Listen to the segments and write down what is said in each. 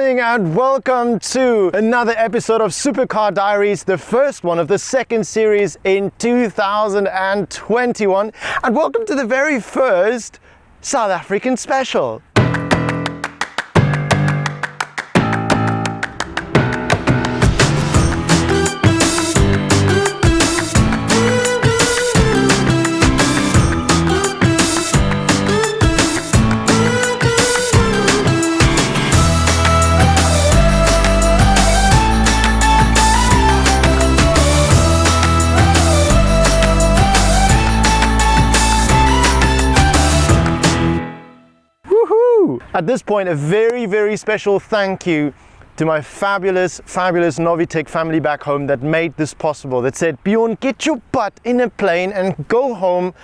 morning and welcome to another episode of Supercar Diaries, the first one of the second series in 2021. And welcome to the very first South African special. At this point, a very special thank you to my fabulous Novitec family back home that made this possible. That said, Bjorn, get your butt in a plane and go home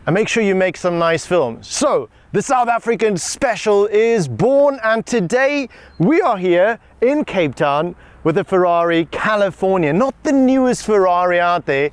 and make sure you make some nice films. So, the South African special is born, and today we are here in Cape Town with the Ferrari California. Not the newest Ferrari out there,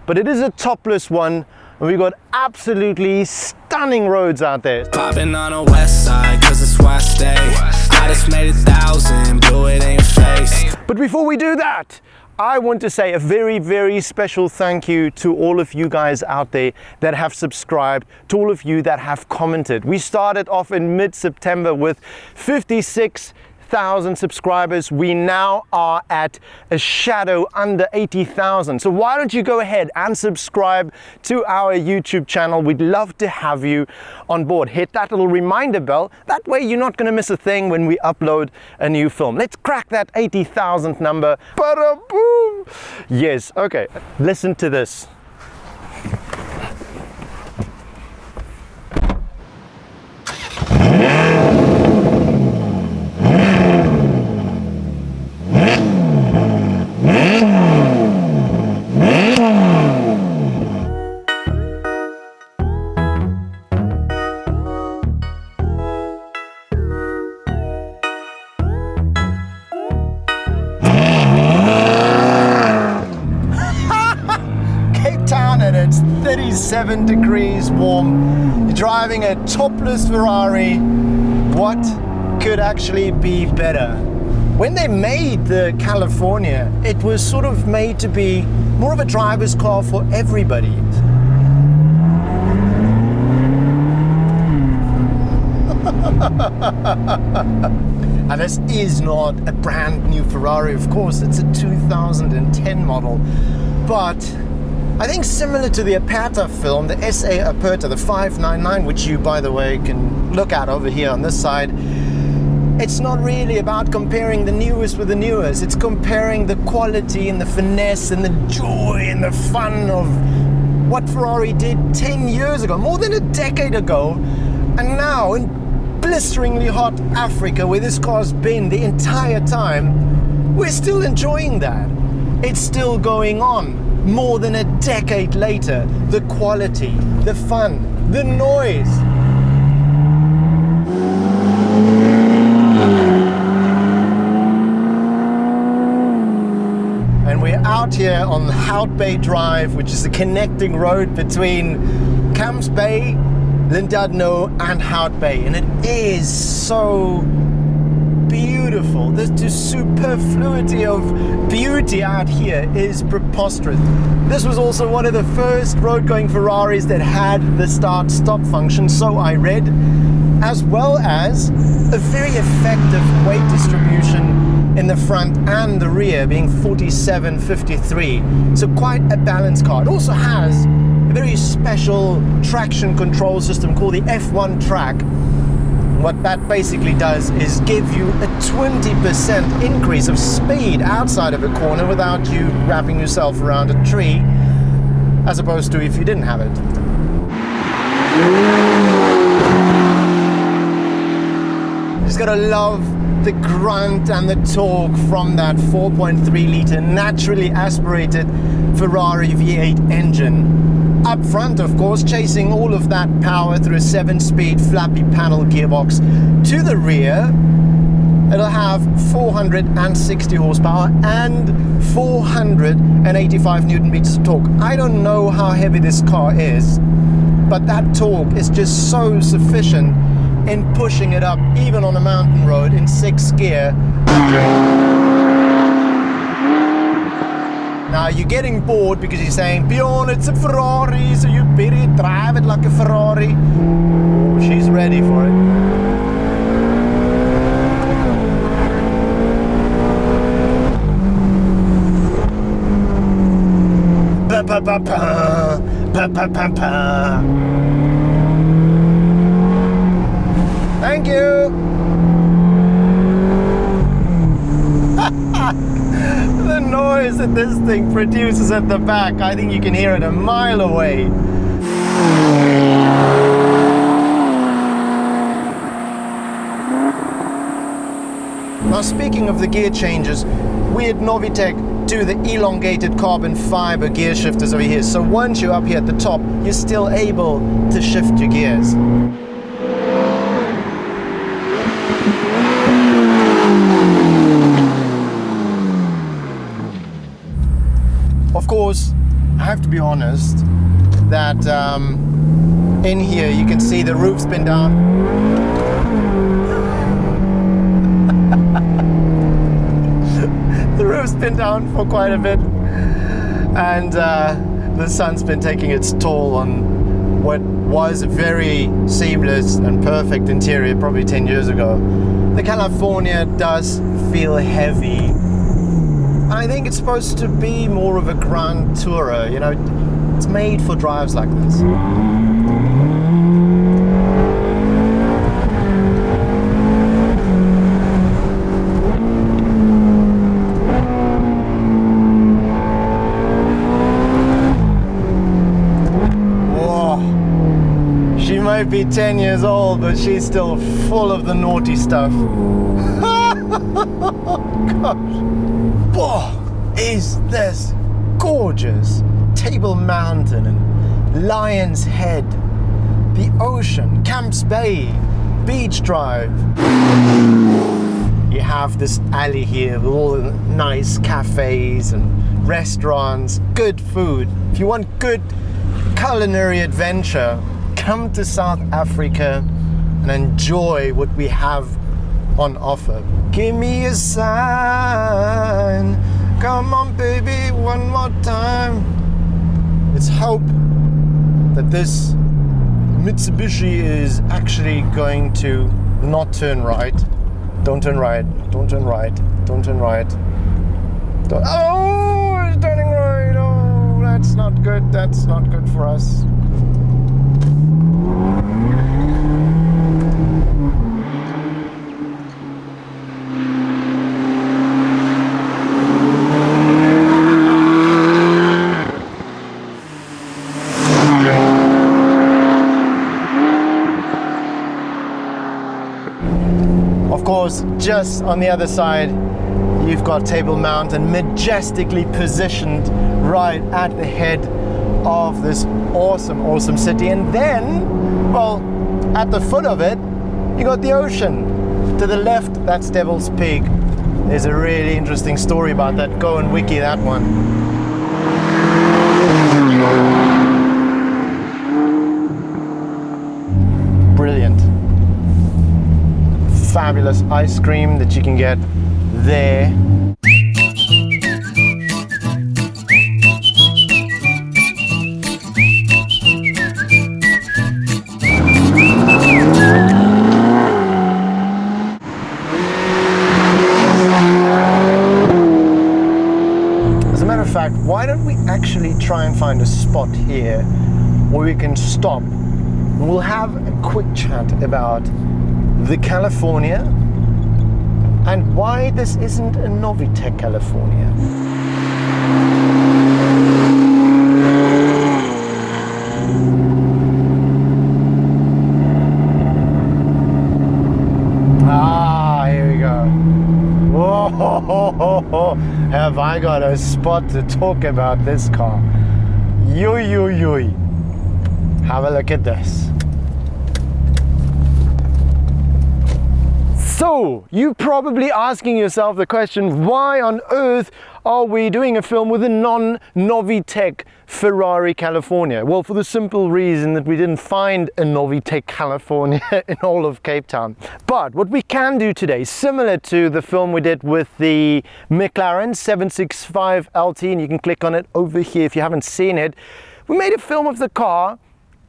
but it is a topless one. And we've got absolutely stunning roads out there. Popping on the west side, cause it's where I stay. I just made 1,000, blew it in your face. But before we do that, I want to say a very special thank you to all of you guys out there that have subscribed, to all of you that have commented. We started off in mid-September with 56,000 subscribers. We now are at a shadow under 80,000. So why don't you go ahead and subscribe to our YouTube channel? We'd love to have you on board. Hit that little reminder bell. That way you're not going to miss a thing when we upload a new film. Let's crack that 80,000 number. Ba-da-boom! Yes, okay. Listen to this. And it's 37 degrees warm. You're driving a topless Ferrari. What could actually be better? When they made the California, it was sort of made to be more of a driver's car for everybody. And this is not a brand new Ferrari, of course, it's a 2010 model, but I think similar to the Aperta film, the SA Aperta, the 599, which you, by the way, can look at over here on this side, it's not really about comparing the newest with the newest. It's comparing the quality and the finesse and the joy and the fun of what Ferrari did 10 years ago, more than a decade ago, and now in blisteringly hot Africa, where this car's been the entire time, we're still enjoying that. It's still going on. More than a decade later, the quality, the fun, the noise. And we're out here on Hout Bay Drive, which is the connecting road between Camps Bay, Llandudno and Hout Bay. And it is so beautiful. The superfluity of beauty out here is preposterous. This was also one of the first road-going Ferraris that had the start-stop function, so I read, as well as a very effective weight distribution in the front and the rear, being 47-53. So quite a balanced car. It also has a very special traction control system called the F1 track. What that basically does is give you a 20% increase of speed outside of a corner without you wrapping yourself around a tree, as opposed to if you didn't have it. Just gotta love the grunt and the torque from that 4.3 litre naturally aspirated Ferrari V8 engine. Up front, of course, chasing all of that power through a 7-speed flappy panel gearbox. To the rear, it'll have 460 horsepower and 485 Newton meters of torque. I don't know how heavy this car is, but that torque is just so sufficient in pushing it up, even on a mountain road in 6th gear. Now you're getting bored because you're saying, Bjorn, it's a Ferrari, so you better drive it like a Ferrari. Oh, she's ready for it. Ba ba ba ba, ba ba ba ba. Thank you. The noise that this thing produces at the back, I think you can hear it a mile away. Now, speaking of the gear changes, we at Novitec do the elongated carbon fiber gear shifters over here. So once you're up here at the top, you're still able to shift your gears. Of course, I have to be honest that in here you can see the roof's been down. The roof's been down for quite a bit, and the sun's been taking its toll on what was a very seamless and perfect interior probably 10 years ago. The California does feel heavy. I think it's supposed to be more of a grand tourer, you know, it's made for drives like this. Whoa, she might be 10 years old, but she's still full of the naughty stuff. Gosh. Whoa, is this gorgeous? Table Mountain and Lion's Head, the ocean, Camps Bay, Beach Drive. You have this alley here with all the nice cafes and restaurants, good food. If you want good culinary adventure, come to South Africa and enjoy what we have on offer. Give me a sign. Come on, baby, one more time. Let's hope that this Mitsubishi is actually going to not turn right. Don't turn right. Don't turn right. Don't turn right. Don't. Oh, it's turning right. Oh, that's not good. That's not good for us. Of course, just on the other side, you've got Table Mountain, majestically positioned right at the head of this awesome, awesome city. And then, well, at the foot of it, you got the ocean. To the left, that's Devil's Peak. There's a really interesting story about that. Go and wiki that one. Brilliant. Fabulous ice cream that you can get there. As a matter of fact, why don't we actually try and find a spot here where we can stop and we'll have a quick chat about the California and why this isn't a Novitec California. Here we go. Whoa, have I got a spot to talk about this car. Yoy. Have a look at this. So, you're probably asking yourself the question, why on earth are we doing a film with a non-Novitec Ferrari California? Well, for the simple reason that we didn't find a Novitec California in all of Cape Town. But what we can do today, similar to the film we did with the McLaren 765 LT, and you can click on it over here if you haven't seen it, we made a film of the car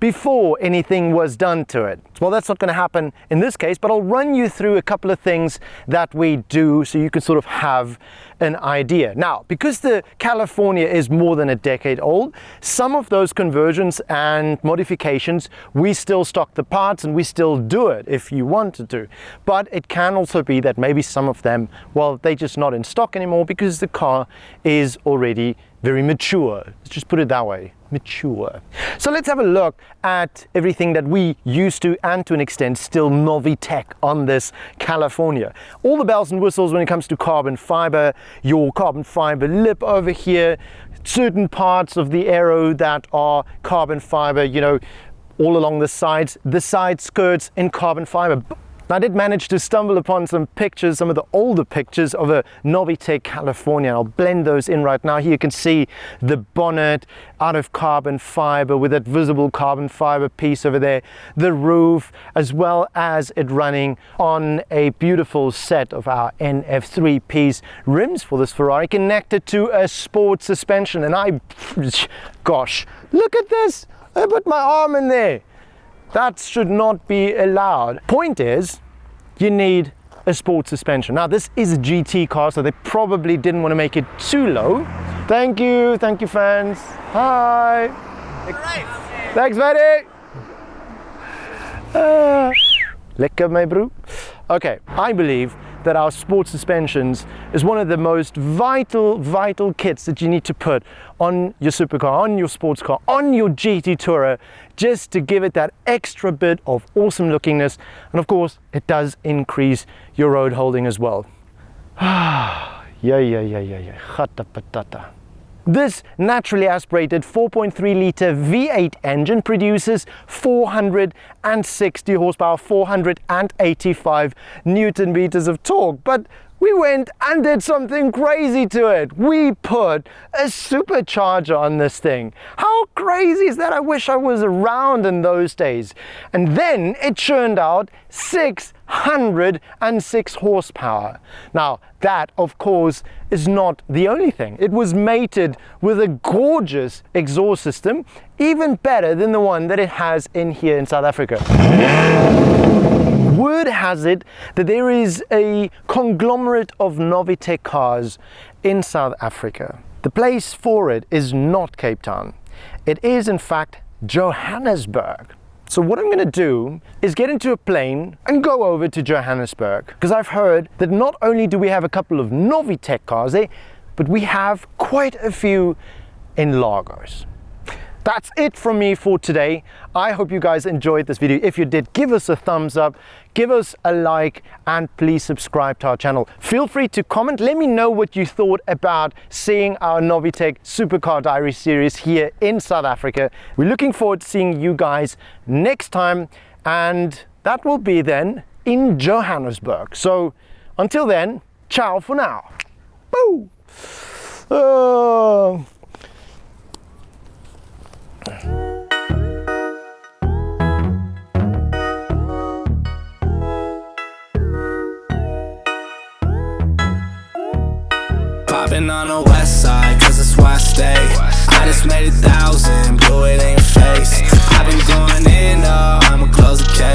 before anything was done to it. Well, that's not going to happen in this case, but I'll run you through a couple of things that we do so you can sort of have an idea. Now, because the California is more than a decade old, some of those conversions and modifications, we still stock the parts and we still do it if you wanted to. But it can also be that maybe some of them, well, they're just not in stock anymore because the car is already very mature. Let's just put it that way. Mature. So let's have a look at everything that we used to, and to an extent still, Novitec on this California. All the bells and whistles when it comes to carbon fiber, your carbon fiber lip over here, certain parts of the aero that are carbon fiber, you know, all along the side skirts in carbon fiber. I did manage to stumble upon some pictures, some of the older pictures of a Novitec California. I'll blend those in right now. Here you can see the bonnet out of carbon fiber with that visible carbon fiber piece over there, the roof, as well as it running on a beautiful set of our NF3 piece rims for this Ferrari, connected to a sport suspension. And gosh, look at this. I put my arm in there. That should not be allowed. Point is, you need a sport suspension. Now, this is a GT car, so they probably didn't want to make it too low. Thank you fans. Hi. Right. Thanks, buddy. Lekker, my bro. Okay, I believe that our sport suspensions is one of the most vital kits that you need to put on your supercar, on your sports car, on your GT Tourer, just to give it that extra bit of awesome lookingness. And of course, it does increase your road holding as well. Yeah. Chata patata. This naturally aspirated 4.3 litre V8 engine produces 460 horsepower, 485 Newton meters of torque. But we went and did something crazy to it. We put a supercharger on this thing. How crazy is that? I wish I was around in those days. And then it churned out 606 horsepower. Now, that, of course, is not the only thing. It was mated with a gorgeous exhaust system, even better than the one that it has in here in South Africa. Word has it that there is a conglomerate of Novitec cars in South Africa. The place for it is not Cape Town. It is, in fact, Johannesburg. So what I'm going to do is get into a plane and go over to Johannesburg, because I've heard that not only do we have a couple of Novitec cars there, but we have quite a few in Lagos. That's it from me for today. I hope you guys enjoyed this video. If you did, give us a thumbs up, give us a like, and please subscribe to our channel. Feel free to comment. Let me know what you thought about seeing our Novitec Supercar Diaries series here in South Africa. We're looking forward to seeing you guys next time, and that will be then in Johannesburg. So until then, ciao for now. Boo! Popping on the west side, cause that's where I stay. I just made 1,000, blew it in your face. I've been going in, I'ma close the case.